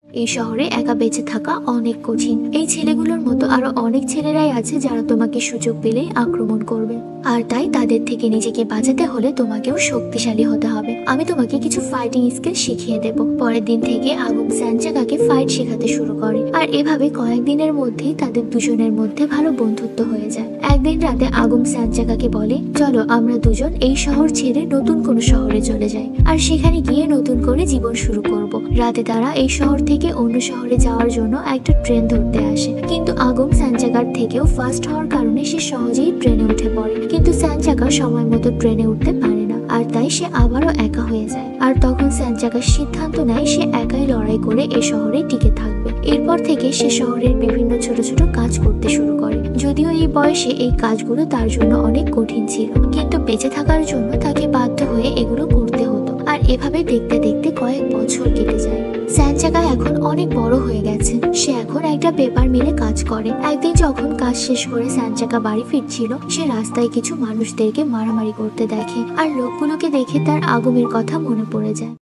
এই শহরে একা বেঁচে থাকা অনেক কঠিন। এই ছেলেগুলোর মতো আরো অনেক ছেলেরাই আছে যারা তোমাকে সুযোগ পেলেই আক্রমণ করবে, আর তাই তাদের থেকে নিজেকে বাঁচাতে হলে তোমাকেও শক্তিশালী হতে হবে। আমি তোমাকে কিছু ফাইটিং স্কিল শিখিয়ে দেব। পরের দিন থেকে আগুম স্যানচাকাকে ফাইট শেখাতে শুরু করে, আর এভাবে কয়েকদিনের মধ্যেই তাদের দুজনের মধ্যে ভালো বন্ধুত্ব হয়ে যায়। একদিন রাতে আগুম স্যানচাকাকে বলে, চলো আমরা দুজন এই শহর ছেড়ে নতুন কোনো শহরে চলে যাই, আর সেখানে গিয়ে নতুন করে জীবন শুরু করব। রাতে তারা এই শহর থেকে অন্য শহরে যাওয়ার জন্য একটা ট্রেন ধরতে আসে, কিন্তু আগুম স্যানচাকার থেকেও ফাস্ট হওয়ার কারণে সে সহজেই ট্রেনে উঠে পড়ে। কিন্তু স্যানচাকা সময় মতো ট্রেনে উঠতে পারে না, আর তাই সে আবারও একা হয়ে যায়। আর তখন স্যানচাকা সিদ্ধান্ত নেয় সে একাই লড়াই করে এ শহরে টিকে থাকবে। এরপর থেকে সে শহরের বিভিন্ন ছোট ছোট কাজ করতে শুরু করে। যদিও এই বয়সে এই কাজগুলো তার জন্য অনেক কঠিন ছিল, কিন্তু বেঁচে থাকার জন্য তাকে বাধ্য হয়ে এগুলো করতে হতো। আর এভাবে দেখতে দেখতে কয়েক বছর কেটে যায়। স্যানচাকা এখন অনেক বড় হয়ে গেছে। সে এখন একটা পেপার মিলে কাজ করে। একদিন যখন কাজ শেষ করে স্যানচাকা বাড়ি ফিরছিল, সে রাস্তায় কিছু মানুষদেরকে মারামারি করতে দেখে, আর লোকগুলোকে দেখে তার আগুমের কথা মনে পড়ে যায়।